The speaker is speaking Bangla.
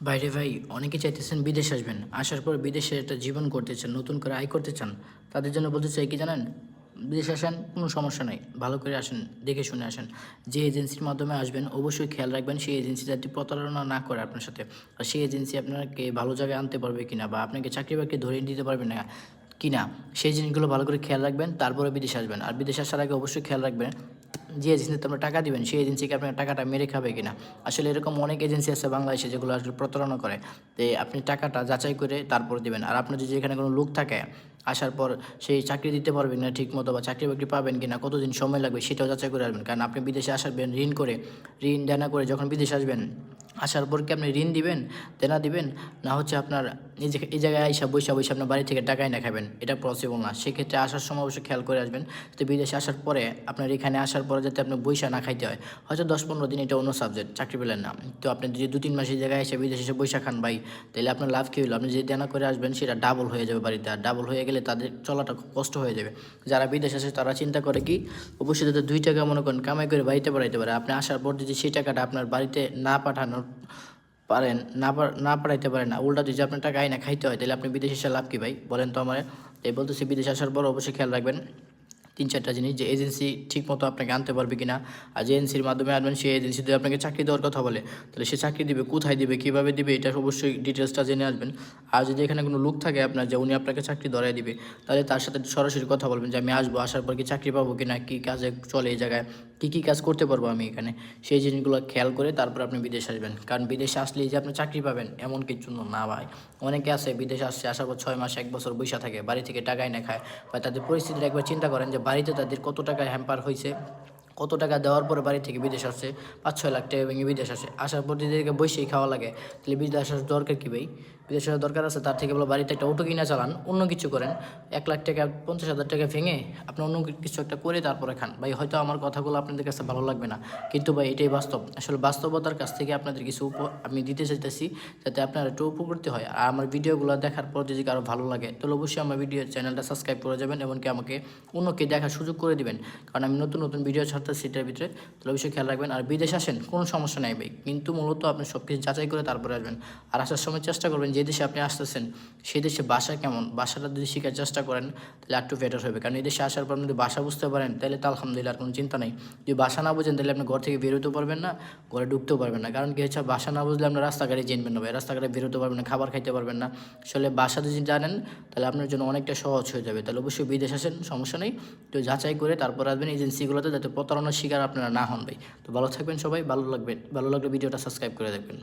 বাইরে ভাই অনেকে চাইতেছেন বিদেশ আসবেন, আসার পর বিদেশে একটা জীবন করতে চান, নতুন করে আয় করতে চান। তাদের জন্য বলতে চাই কি জানেন, বিদেশে আসেন কোনো সমস্যা নাই, ভালো করে আসেন, দেখে শুনে আসেন। যে এজেন্সির মাধ্যমে আসবেন অবশ্যই খেয়াল রাখবেন সেই এজেন্সি যাতে প্রতারণা না করে আপনার সাথে, আর সেই এজেন্সি আপনাকে ভালো জায়গায় আনতে পারবে কিনা বা আপনাকে চাকরি বাকরি ধরিয়ে দিতে পারবে না কিনা, সেই জিনিসগুলো ভালো করে খেয়াল রাখবেন। তারপরে বিদেশে আসবেন। আর বিদেশে আসার আগে অবশ্যই খেয়াল রাখবেন যে এজেন্সিতে আপনার টাকা দিবেন সেই এজেন্সিকে আপনার টাকাটা মেরে খাবে কিনা। আসলে এরকম অনেক এজেন্সি আছে বাংলাদেশে যেগুলো আসলে প্রতারণা করে। তো আপনি টাকাটা যাচাই করে তারপর দিবেন। আর আপনার যদি এখানে কোনো লোক থাকে, আসার পর সেই চাকরি দিতে পারবেন না ঠিক মতো বা চাকরি বাকরি পাবেন কিনা, কতদিন সময় লাগবে সেটাও যাচাই করে আসবেন। কারণ আপনি বিদেশে আসবেন ঋণ করে, ঋণ দেনা করে যখন বিদেশে আসবেন, আসার পর কি আপনি ঋণ দিবেন, দেনা দিবেন, না হচ্ছে আপনার এই জায়গায় আইসা বৈশা বৈশা আপনার বাড়ি থেকে টাকাই না খাবেন, এটা পসিবল না। সেক্ষেত্রে আসার সময় অবশ্যই খেয়াল করে আসবেন তো বিদেশে আসার পরে আপনার এখানে আসার পরে যাতে আপনার বৈশা না খাইতে হয়। হয়তো 10-15 দিন এটা অন্য সাবজেক্ট, চাকরি পেলেন না, তো আপনি যদি 2-3 মাস এই জায়গায় এসে বিদেশে এসে বৈশা খান ভাই, তাহলে আপনার লাভ কী হলো? আপনি যে দেনা করে আসবেন সেটা ডাবল হয়ে যাবে বাড়িতে, আর ডাবল হয়ে গেলে তাদের চলাটা খুব কষ্ট হয়ে যাবে। যারা বিদেশে আসে তারা চিন্তা করে কি, অবশ্যই যাতে 2 টাকা মনে করেন কামাই করে বাড়িতে পাঠাইতে পারে। আপনি আসার পর যদি সেই টাকাটা আপনার বাড়িতে না পাঠানোর পারেন, না পাঠাইতে পারেন, না উল্টা যদি আপনার টাকা আইনা খাইতে হয়, তাহলে আপনি বিদেশে এসে লাভ কী ভাই বলেন তো আমারে? তাই বলতেছি বিদেশে আসার পর অবশ্যই খেয়াল রাখবেন 3-4টা জিনিস, যে এজেন্সি ঠিকমতো আপনাকে আনতে পারবে কিনা। আর যে এজেন্সির মাধ্যমে আনবেন সেই এজেন্সি যদি আপনাকে চাকরি দেওয়ার কথা বলে, তাহলে সে চাকরি দিবে, কোথায় দিবে, কীভাবে দিবে, এটা অবশ্যই ডিটেলসটা জেনে আসবেন। আর যদি এখানে কোনো লোক থাকে আপনার যে উনি আপনাকে চাকরি ধরায় দিবে, তাহলে তার সাথে সরাসরি কথা বলবেন যে আমি আসবো, আসার পর কি চাকরি পাবো কিনা, কী কাজে চলে এই জায়গায়, কী কাজ করতে পারবো আমি এখানে, সেই জিনিসগুলো খেয়াল করে তারপর আপনি বিদেশে আসবেন। কারণ বিদেশে আসলেই যে আপনি চাকরি পাবেন এমন কিছু না ভাই। অনেকে আছে বিদেশে আসছে, আসার পর 6 মাস 1 বছর বইসা থাকে, বাড়ি থেকে টাকাই না খায়। বা তাদের পরিস্থিতিটা একবার চিন্তা করেন যে বাড়িতে তাদের কত টাকা হ্যাম্পার হয়েছে, কত টাকা দেওয়ার পরে বাড়ি থেকে বিদেশ আসছে, 5-6 লাখ টাকা ভেঙে বিদেশ আসে, আসার পর যদি এদিকে বসেই খাওয়া লাগে, তাহলে বিদেশ আসার দরকার কী ভাই? বিদেশ আসার দরকার আছে, তার থেকে বলো বাড়িতে একটা অটো কিনা চালান, অন্য কিছু করেন, 1 লাখ টাকা 50,000 টাকা ভেঙে আপনি অন্য কিছু একটা করে তারপরে খান ভাই। হয়তো আমার কথাগুলো আপনাদের কাছে ভালো লাগবে না, কিন্তু ভাই এটাই বাস্তব। আসলে বাস্তবতার কাছ থেকে আপনাদের কিছু আমি দিতে চাইতেছি, যাতে আপনারা একটু উপকৃত হয়। আর আমার ভিডিওগুলো দেখার পর যদি কারো ভালো লাগে, তাহলে অবশ্যই আমার ভিডিও চ্যানেলটা সাবস্ক্রাইব করে যাবেন, এমনকি আমাকে অন্যকে দেখার সুযোগ করে দিবেন। কারণ আমি নতুন নতুন ভিডিও ছাড়তেছি সেটার ভিতরে, তাহলে অবশ্যই খেয়াল রাখবেন। আর বিদেশ আসেন কোনো সমস্যা নাই ভাই, কিন্তু মূলত আপনি সব কিছু যাচাই করে তারপরে আসবেন। আর আসার সময় চেষ্টা করবেন যে দেশে আপনি আসতেছেন সেই দেশে ভাষা কেমন, ভাষাটা যদি শেখার চেষ্টা করেন তাহলে একটু বেটার হবে। কারণ এই দেশে আসার পর আপনি যদি ভাষা বুঝতে পারেন তাহলে তো আলহামদুলিল্লাহ, আর কোনো চিন্তা নেই। যদি ভাষা না বুঝেন তাহলে আপনি ঘর থেকে বেরোতেও পারবেন না, ঘরে ঢুকতেও পারবেন না। কারণ কি হচ্ছে, ভাষা না বুঝলে আপনার রাস্তাঘাটে চিনবেন না ভাই, রাস্তাঘাটে বেরোতে পারবেন না, খাবার খাইতে পারবেন না। আসলে ভাষা যদি জানেন তাহলে আপনার জন্য অনেকটা সহজ হয়ে যাবে। তাহলে অবশ্যই বিদেশ আসেন, সমস্যা নেই, তো যাচাই করে তারপর আসবেন এজেন্সিগুলোতে, যাতে প্রতারণার শিকার আপনারা না হন ভাই। তো ভালো থাকবেন সবাই, ভালো লাগলে ভিডিওটা সাবস্ক্রাইব করে দেখবেন।